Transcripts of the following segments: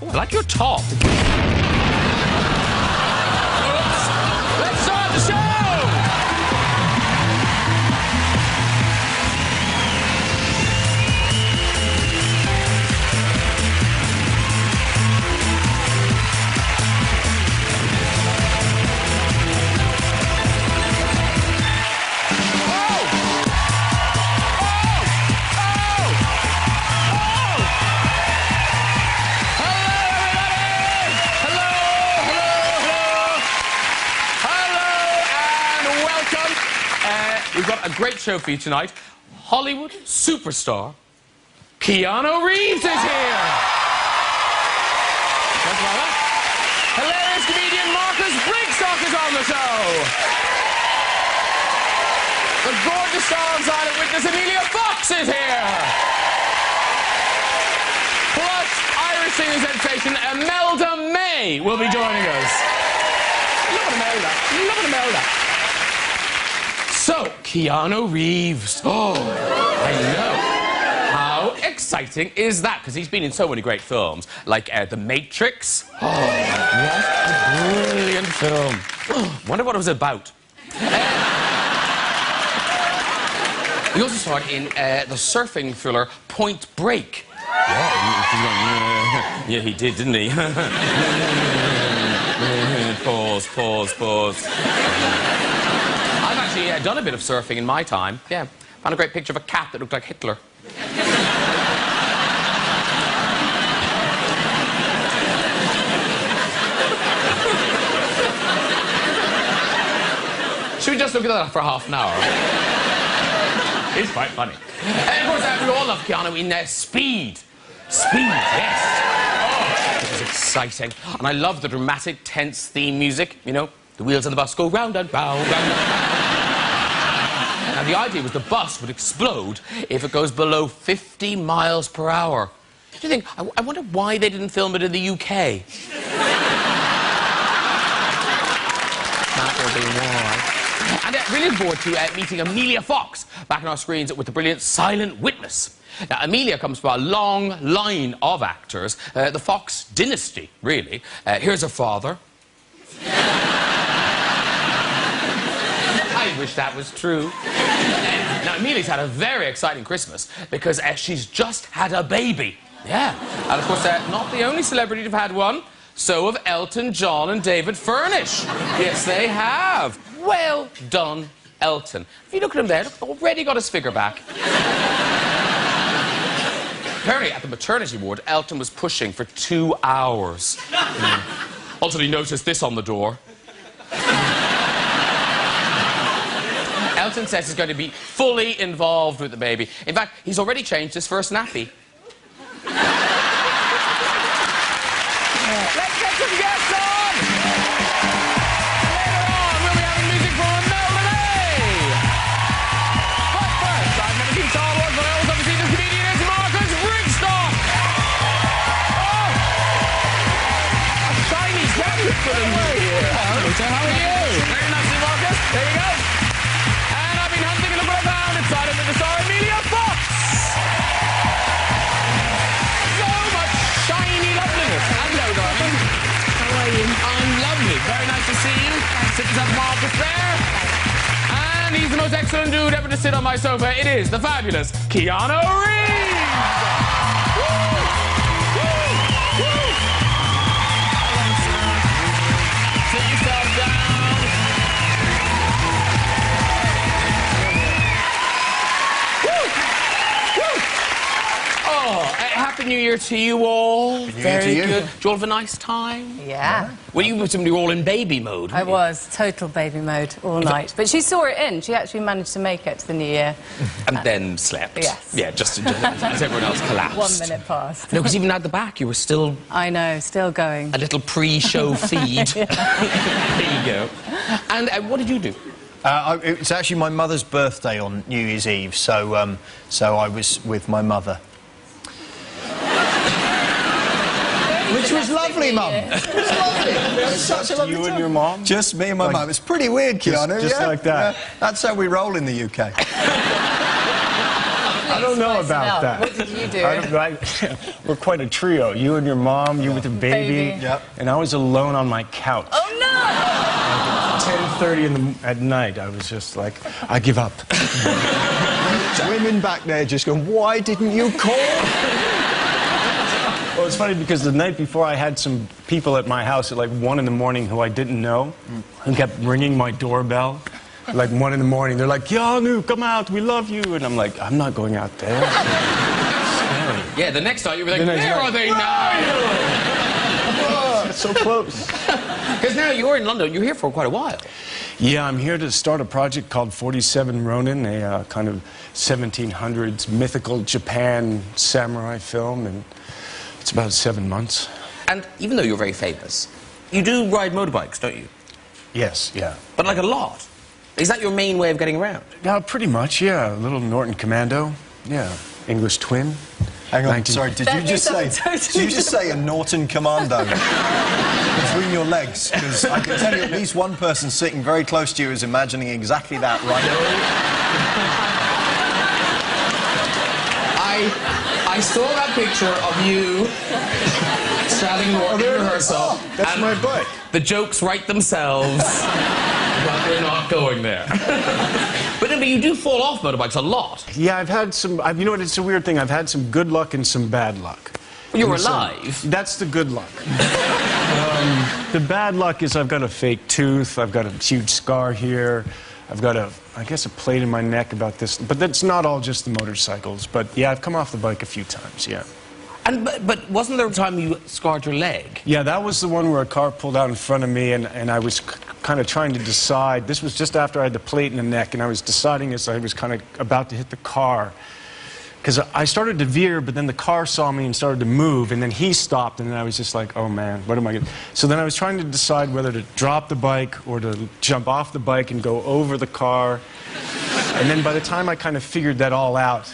I like your top. Oops. Let's start the show! We've got a great show for you tonight. Hollywood superstar Keanu Reeves is here. Hilarious comedian Brigstocke is on the show. The gorgeous star and silent witness Emilia Fox is here. Plus, Irish singing sensation Imelda May will be joining us. Look at Imelda. Look at Imelda. So, Keanu Reeves. Oh, I know. How exciting is that? Because he's been in so many great films, like The Matrix. Oh, what a brilliant film. Wonder what it was about. He also starred in the surfing thriller Point Break. Yeah, he did, didn't he? Pause. I've actually done a bit of surfing in my time. Yeah, found a great picture of a cat that looked like Hitler. Should we just look at that for half an hour? It's quite funny. And of course, we all love Keanu in Speed. Speed, yes. Oh, it was exciting. And I love the dramatic, tense theme music, you know. The wheels on the bus go round and round and round. Now, the idea was the bus would explode if it goes below 50 miles per hour. Do you think, I wonder why they didn't film it in the UK? That will be why. And really looking forward to meeting Emilia Fox back on our screens with the brilliant Silent Witness. Now, Emilia comes from a long line of actors, the Fox dynasty, really. Here's her father. I wish that was true. Now, Emilia's had a very exciting Christmas because she's just had a baby. Yeah. And, of course, not the only celebrity to have had one. So have Elton John and David Furnish. Yes, they have. Well done, Elton. If you look at him there, look, already got his figure back. Apparently, at the maternity ward, Elton was pushing for 2 hours. Also, he noticed this on the door. Elton says he's going to be fully involved with the baby. In fact, he's already changed his first nappy. Let's get some guests on! Later on, we'll be having music from Imelda May. But first, I've never seen Star Wars, but I also haven't seen this comedian. It's Brigstocke. Oh! A shiny jacket for them. How are you? How are you? Very nicely, Marcus. There you go. And I've been hunting and look what I found. It's Silent with the star Emilia Fox. So much shiny loveliness. Hello, darling. How are you? I'm lovely. Very nice to see you. Sitting up Marcus there. And he's the most excellent dude ever to sit on my sofa. It is the fabulous Keanu Reeves. Woo! Woo! Woo! Sit yourself down. Oh, Happy New Year to you all. Very good. Did you all have a nice time? Yeah. Well, you were all in baby mode. I was. Total baby mode all night. But she saw it in. She actually managed to make it to the New Year. And then slept. Yes. Yeah, just as everyone else collapsed. 1 minute past. No, because even at the back, you were still... I know, still going. A little pre-show feed. There you go. And what did you do? It's actually my mother's birthday on New Year's Eve, so I was with my mother. Which was lovely, Mum. It was lovely. It was such a lovely time. You and your mom? Just me and my mum. It's pretty weird, Keanu. Just like that. Yeah. That's how we roll in the UK. I don't know about that. What did you do? We're quite a trio. You and your mom, you with the baby. Yep. And I was alone on my couch. Oh, no! 10:30 at night, I was just like, I give up. Women back there just going, why didn't you call? Well, it's funny because the night before I had some people at my house at like 1 in the morning who I didn't know who kept ringing my doorbell. Like 1 in the morning, they're like, Keanu, come out, we love you. And I'm like, I'm not going out there. Yeah, the next night you were like, where are they now? Oh, so close. Because now you're in London, you're here for quite a while. Yeah, I'm here to start a project called 47 Ronin, a kind of 1700s mythical Japan samurai film, and it's about 7 months. And even though you're very famous, you do ride motorbikes, don't you? Yes, yeah. But like a lot. Is that your main way of getting around? Yeah, pretty much, yeah. A little Norton Commando, yeah. English twin. Hang on, sorry, did you just say a Norton Commando between your legs? Because I can tell you at least one person sitting very close to you is imagining exactly that right now. I saw that picture of you straddling Norton in rehearsal. Oh, that's my bike. The jokes write themselves, but they're not going there. But you do fall off motorbikes a lot. Yeah, I've had some, you know what, it's a weird thing. I've had some good luck and some bad luck. You're alive. That's the good luck. The bad luck is I've got a fake tooth, I've got a huge scar here, I've got I guess a plate in my neck about this, but that's not all just the motorcycles. But yeah, I've come off the bike a few times, yeah. But wasn't there a time you scarred your leg? Yeah, that was the one where a car pulled out in front of me, and I was kind of trying to decide. This was just after I had the plate in the neck, and I was deciding as I was kind of about to hit the car. Because I started to veer, but then the car saw me and started to move, and then he stopped, and then I was just like, oh man, what am I going to do? So then I was trying to decide whether to drop the bike or to jump off the bike and go over the car. And then by the time I kind of figured that all out,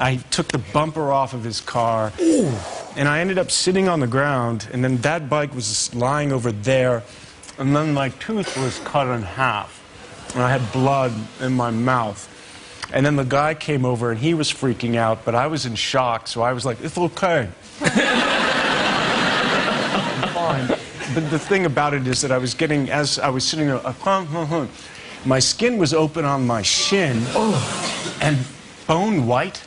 I took the bumper off of his car, and I ended up sitting on the ground, and then that bike was lying over there, and then my tooth was cut in half, and I had blood in my mouth. And then the guy came over, and he was freaking out, but I was in shock, so I was like, it's okay. Fine. But the thing about it is that I was getting, as I was sitting there, my skin was open on my shin, and bone white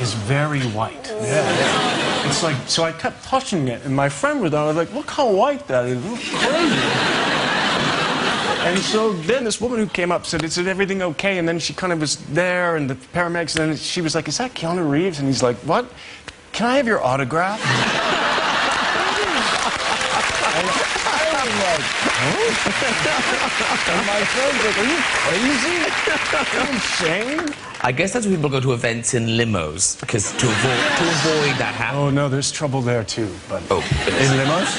is very white. Yeah. It's like, so I kept touching it, and my friend was there, I was like, look how white that is, it's crazy. And so then this woman who came up said, is everything okay? And then she kind of was there, and the paramedics, and then she was like, is that Keanu Reeves? And he's like, what? Can I have your autograph? And I was like, huh? And my friend's like, are you crazy? Are you insane? I guess that's when people go to events in limos, because to avoid that happening. Oh, no, there's trouble there, too. But In limos?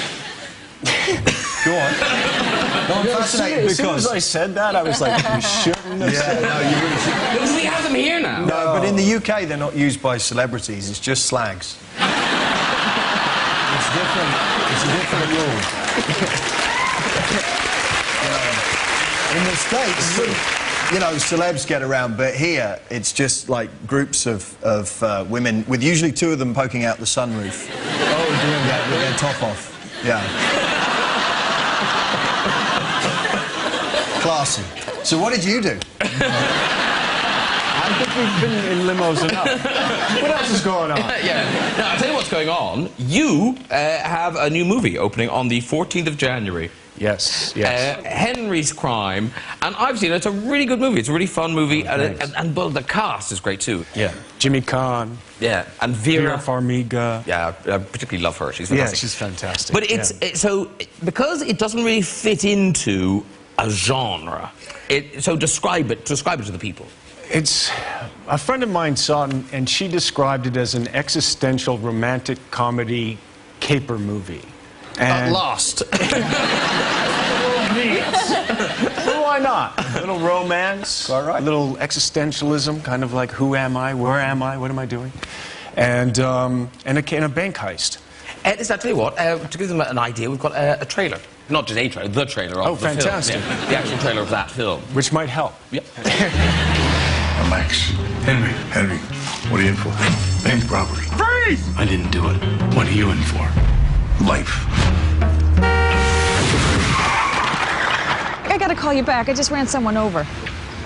Go on. No, I'm fascinated as soon as I said that, I was like, you shouldn't have said that. No, you really shouldn't. Because we have them here now. No, but in the UK, they're not used by celebrities. It's just slags. It's different. It's a different rule. In the States, you know, celebs get around, but here, it's just like groups of women, with usually two of them poking out the sunroof. Oh, doing that with their top off. Yeah. Classy. So what did you do? I think we've been in limos enough. What else is going on? Yeah. Now, I'll tell you what's going on. You have a new movie opening on the 14th of January. Yes, yes. Henry's Crime. And I've seen it. It's a really good movie. It's a really fun movie. And well, the cast is great, too. Yeah. Jimmy Caan. Yeah. And Vera Farmiga. Yeah, I particularly love her. She's fantastic. Yeah, she's fantastic. But it's so, because it doesn't really fit into a genre, so describe it to the people. It's a friend of mine saw it, and she described it as an existential romantic comedy caper movie. At last. Well, why not? A little romance, a little existentialism, kind of like who am I, where am I, what am I doing, and a bank heist. Listen, I'll tell you what, to give them an idea, we've got a trailer. Not just a trailer, the trailer of the fantastic. film. Yeah, the actual trailer of that film. Which might help. Yep. Max. Henry. What are you in for? Bank robbery. Freeze! I didn't do it. What are you in for? Life. I gotta call you back. I just ran someone over.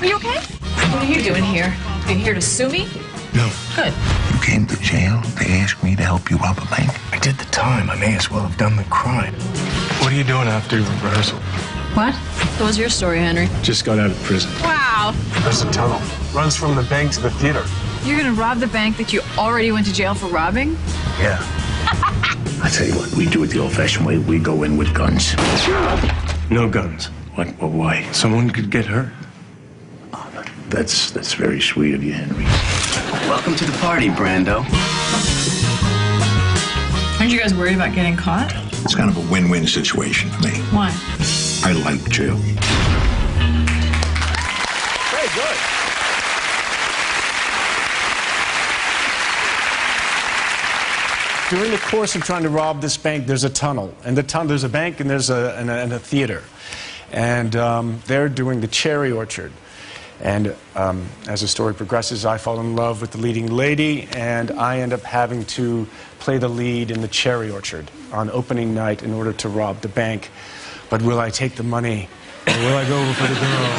Are you okay? What are you doing here? You here to sue me? No. Good. You came to jail. They asked me to help you rob a bank. I did the time. I may as well have done the crime. What are you doing after rehearsal? What? What was your story, Henry? Just got out of prison. Wow. There's a tunnel. Runs from the bank to the theater. You're gonna rob the bank that you already went to jail for robbing? Yeah. I tell you what, we do it the old-fashioned way. We go in with guns. No guns. What? Well, why? Someone could get hurt. Oh, that's very sweet of you, Henry. Welcome to the party, Brando. Aren't you guys worried about getting caught? It's kind of a win-win situation for me. Why? I like jail. Very good. During the course of trying to rob this bank, there's a tunnel. And there's a bank and there's a theater. And they're doing the cherry orchard. And as the story progresses, I fall in love with the leading lady, and I end up having to play the lead in the cherry orchard on opening night in order to rob the bank. But will I take the money, or will I go for the girl?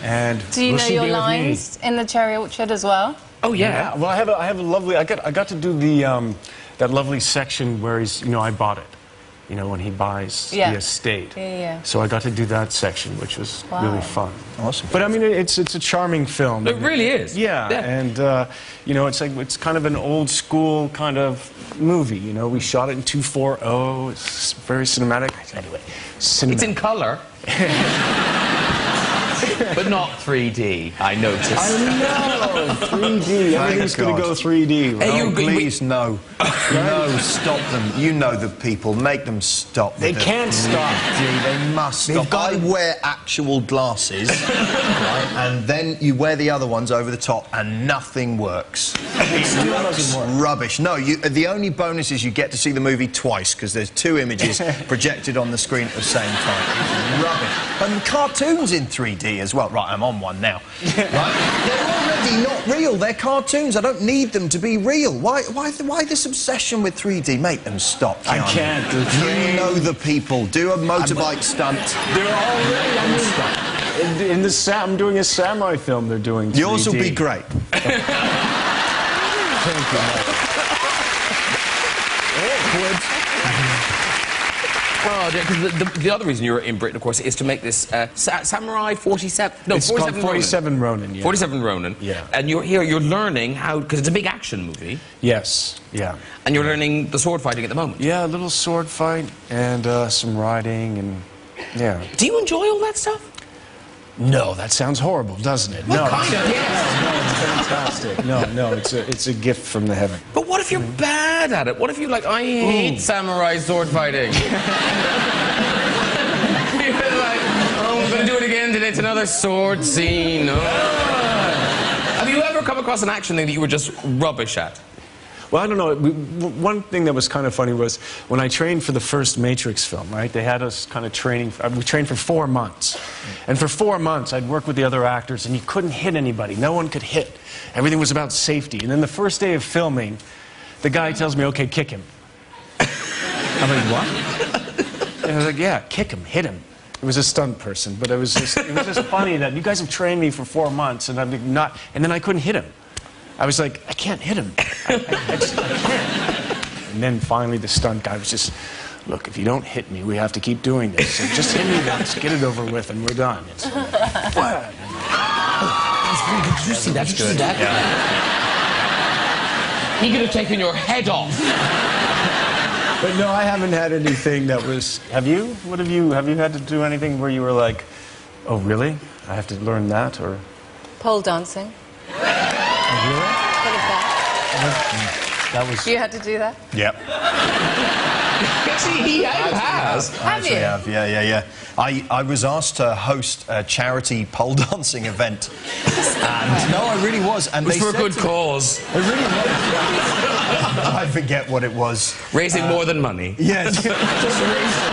And Do you will know she your be with me? lines in the cherry orchard as well? Oh, yeah. Well, I have a lovely. I got to do the that lovely section where he's, you know, I bought it. You know, when he buys the estate. Yeah. So I got to do that section, which was really fun. Awesome. But I mean, it's a charming film. It really is. Yeah. And you know, it's kind of an old school kind of movie. You know, we shot it in 240. It's very cinematic. Anyway, cinematic. It's in colour. But not 3D, I noticed. I know, 3D. Everything's going to go 3D. Hey, Oh, please, no. No, stop them. You know the people. Make them stop. They can't stop. 3D. They must stop. I wear actual glasses, right? And then you wear the other ones over the top, and nothing works. It looks rubbish. No, the only bonus is you get to see the movie twice, because there's two images projected on the screen at the same time. It's rubbish. And cartoons in 3D as well. Right, I'm on one now. Right? They're already not real. They're cartoons. I don't need them to be real. Why this obsession with 3D? Make them stop, Keanu. I can't. You know the people. Do a motorbike stunt. They're already on the stuff. I'm doing a samurai film. They're doing 3D. Yours will be great. Thank you, Michael. Oh, because the other reason you're in Britain, of course, is to make this Samurai 47. No, It's 47 called 47 Ronin. Yeah. 47 Ronin. Yeah. And you're here. You're learning how, because it's a big action movie. Yes. Yeah. And you're learning the sword fighting at the moment. Yeah, a little sword fight and some riding and yeah. Do you enjoy all that stuff? No, that sounds horrible, doesn't it? Well, no, kind of, yes. no, it's fantastic. No, it's a gift from the heaven. But what if you're bad at it? What if you're like, I hate samurai sword fighting? You're like, oh, I'm going to do it again today. It's another sword scene. Oh. Have you ever come across an action thing that you were just rubbish at? Well, I don't know. One thing that was kind of funny was when I trained for the first Matrix film, right? They had us kind of training. We trained for 4 months. And for 4 months, I'd work with the other actors, and you couldn't hit anybody. No one could hit. Everything was about safety. And then the first day of filming, the guy tells me, okay, kick him. I'm like, what? And I was like, yeah, kick him, hit him. It was a stunt person, but it was just funny that you guys have trained me for 4 months, and I'm not, and then I couldn't hit him. I was like, I can't hit him. I can't. And then finally the stunt guy was just, look, if you don't hit me, we have to keep doing this. So just hit me once, get it over with, and we're done. It's what? That's very good. Did you see that? Did you see that? Yeah. He could have taken your head off. But no, I haven't had anything that was... Have you? What have you had to do anything where you were like, oh, really? I have to learn that, or... Pole dancing. Really? What is that? That was... You had to do that? Yep. See, he has. Have you? Yeah. I was asked to host a charity pole dancing event. And no, I really was. And it was they for a said good to cause. me, it really was. I forget what it was. Raising more than money. Yes, just raising